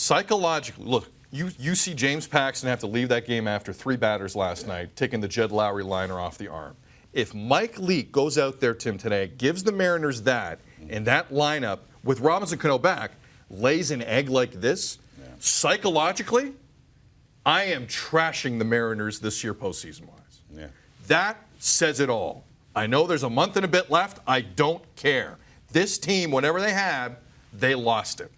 Psychologically, look, you see James Paxton have to leave that game after 3 batters last night, taking the Jed Lowry liner off the arm. If Mike Leake goes out there, Tim, today, gives the Mariners that, and that lineup with Robinson Cano back, lays an egg like this, psychologically, I am trashing the Mariners this year postseason-wise. Yeah. That says it all. I know there's a month and a bit left. I don't care. This team, whatever they had, they lost it.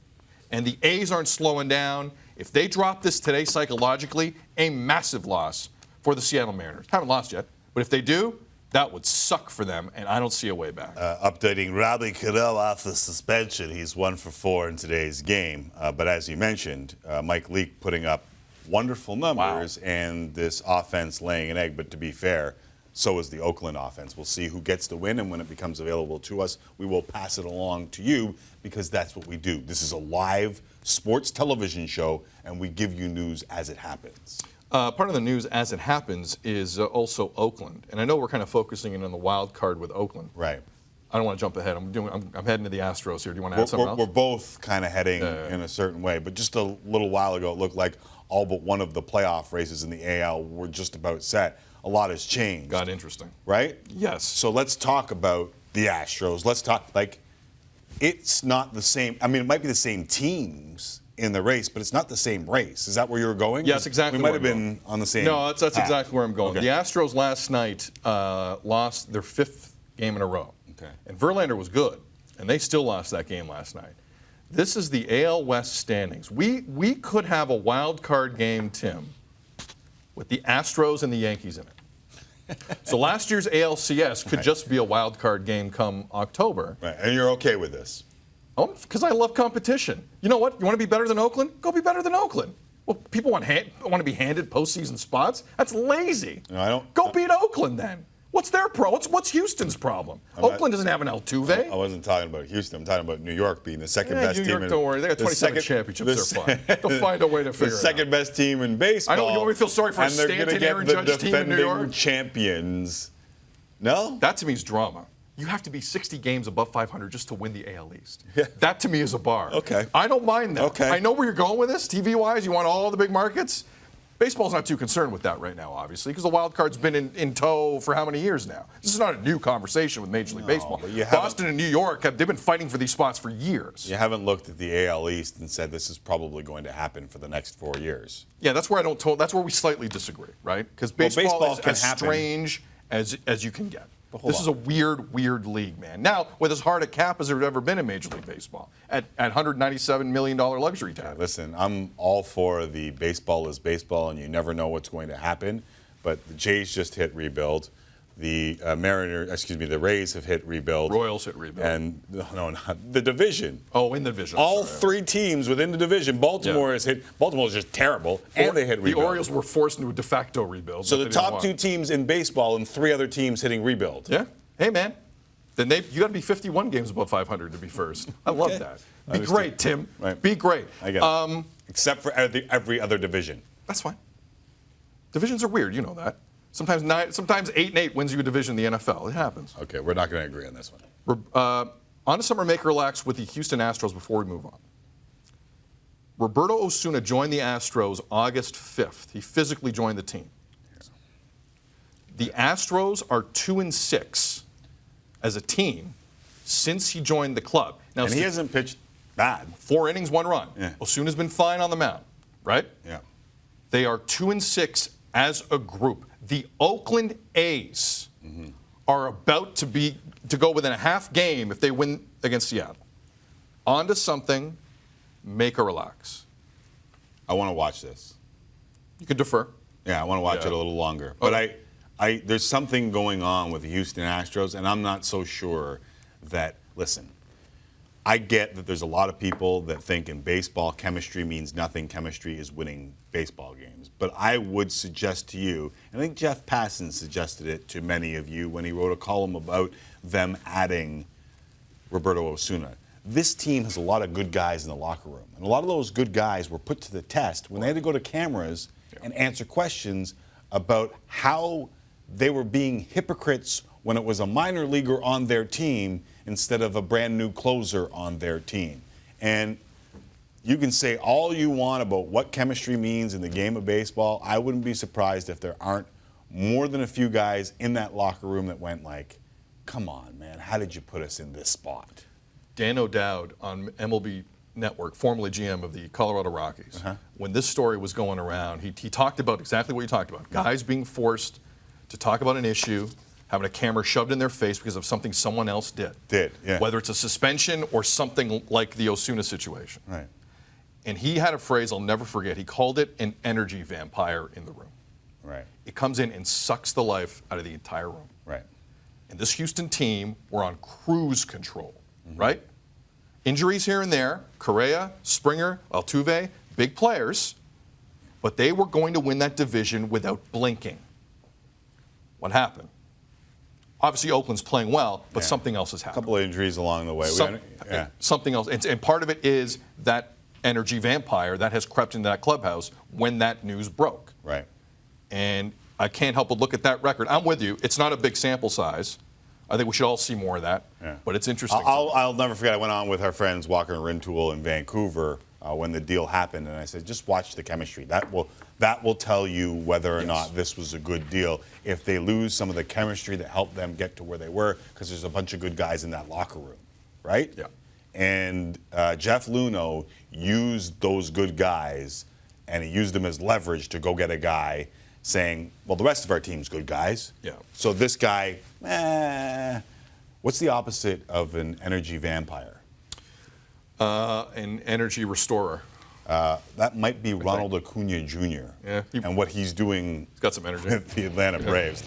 And the A's aren't slowing down. If they drop this today psychologically, a massive loss for the Seattle Mariners. Haven't lost yet, but if they do, that would suck for them, and I don't see a way back. Updating Robbie Cano off the suspension. He's 1 for 4 in today's game. But as you mentioned, Mike Leake putting up wonderful numbers and this offense laying an egg. But to be fair, so is the Oakland offense. We'll see who gets the win, and when it becomes available to us, we will pass it along to you because that's what we do. This is a live sports television show, and we give you news as it happens. Part of the news as it happens is also Oakland. And I know we're kind of focusing in on the wild card with Oakland. Right. I don't want to jump ahead. I'm heading to the Astros here. Do you want to add something else? We're both kind of heading in a certain way. But just a little while ago, it looked like all but one of the playoff races in the AL were just about set. A lot has changed. Got interesting. Right? Yes. So let's talk about the Astros. Let's talk, it's not the same. I mean, it might be the same teams in the race, but it's not the same race. Is that where you were going? Yes, exactly. We might have been on the same. No, that's exactly where I'm going. Okay. The Astros last night lost their 5th game in a row. Okay. And Verlander was good, and they still lost that game last night. This is the AL West standings. We could have a wild card game, Tim, with the Astros and the Yankees in it. So last year's ALCS could just be a wild card game come October. Right. And you're okay with this? Oh, because I love competition. You know what? You want to be better than Oakland? Go be better than Oakland. Well, people want to be handed postseason spots. That's lazy. No, I don't. Go beat Oakland then. What's their problem? What's Houston's problem? Oakland doesn't have an Altuve. I wasn't talking about Houston. I'm talking about New York being the second best New team. York, don't worry. They got 27 championships. They're fine. They'll find a way to figure it out. The second best team in baseball. I know you want me to feel sorry for a Stanton, Aaron Judge team in New York. And they're going to get the defending champions. No? That to me is drama. You have to be 60 games above 500 just to win the AL East. Yeah. That to me is a bar. Okay. I don't mind that. Okay. I know where you're going with this, TV-wise. You want all the big markets. Baseball's not too concerned with that right now, obviously, because the wild card's been in tow for how many years now? This is not a new conversation with Major League Baseball. Boston and New York, they've been fighting for these spots for years. You haven't looked at the AL East and said this is probably going to happen for the next 4 years. Yeah, that's where that's where we slightly disagree, right? Because baseball is as strange as you can get. This is a weird league, man. Now, with as hard a cap as there's ever been in Major League Baseball, at $197 million luxury tax. Listen, I'm all for the baseball is baseball, and you never know what's going to happen. But the Jays just hit rebuild. The the Rays have hit rebuild. Royals hit rebuild. And not the division. Oh, in the division. All 3 teams within the division. Baltimore has hit. Baltimore's just terrible, and they hit rebuild. The Orioles were forced into a de facto rebuild. So the top 2 teams in baseball and 3 other teams hitting rebuild. Yeah. Hey, man. Then you got to be 51 games above 500 to be first. I love that. Be great, Tim. Right. Be great. I get it. Except for every other division. That's fine. Divisions are weird. You know that. Sometimes 8-8 wins you a division in the NFL. It happens. Okay, we're not going to agree on this one. On to some make or relax with the Houston Astros before we move on. Roberto Osuna joined the Astros August 5th. He physically joined the team. The Astros are 2-6 as a team since he joined the club. Now, and he hasn't pitched bad. 4 innings, 1 run. Yeah. Osuna's been fine on the mound, right? Yeah. They are 2-6 as a group. The Oakland A's are about to go within a half game if they win against Seattle. On to something, make or relax. I want to watch this. You could defer. Yeah, I want to watch it a little longer. But there's something going on with the Houston Astros, and I'm not so sure that, listen, I get that there's a lot of people that think in baseball chemistry means nothing. Chemistry is winning baseball games. But I would suggest to you, and I think Jeff Passan suggested it to many of you when he wrote a column about them adding Roberto Osuna. This team has a lot of good guys in the locker room. And a lot of those good guys were put to the test when they had to go to cameras and answer questions about how they were being hypocrites when it was a minor leaguer on their team instead of a brand new closer on their team. And you can say all you want about what chemistry means in the game of baseball. I wouldn't be surprised if there aren't more than a few guys in that locker room that went like, come on, man, how did you put us in this spot? Dan O'Dowd on MLB Network, formerly GM of the Colorado Rockies, when this story was going around, he talked about exactly what you talked about. Guys being forced to talk about an issue, having a camera shoved in their face because of something someone else did. Yeah. Whether it's a suspension or something like the Osuna situation. Right. And he had a phrase I'll never forget. He called it an energy vampire in the room. Right. It comes in and sucks the life out of the entire room. Right. And this Houston team were on cruise control, right? Injuries here and there, Correa, Springer, Altuve, big players, but they were going to win that division without blinking. What happened? Obviously, Oakland's playing well, but something else has A happened. couple of injuries along the way. Something else. And part of it is that energy vampire that has crept into that clubhouse when that news broke. Right. And I can't help but look at that record. I'm with you. It's not a big sample size. I think we should all see more of that. Yeah. But it's interesting. I'll never forget. I went on with our friends Walker and Rintoul in Vancouver when the deal happened, and I said, just watch the chemistry. That will tell you whether or not this was a good deal. If they lose some of the chemistry that helped them get to where they were, because there's a bunch of good guys in that locker room, right? Yeah. And Jeff Luhnow used those good guys, and he used them as leverage to go get a guy saying, well, the rest of our team's good guys. Yeah. So this guy, what's the opposite of an energy vampire? An energy restorer. That might be Ronald Acuna Jr. Yeah. And what he's doing He's got some energy. with the Atlanta Braves.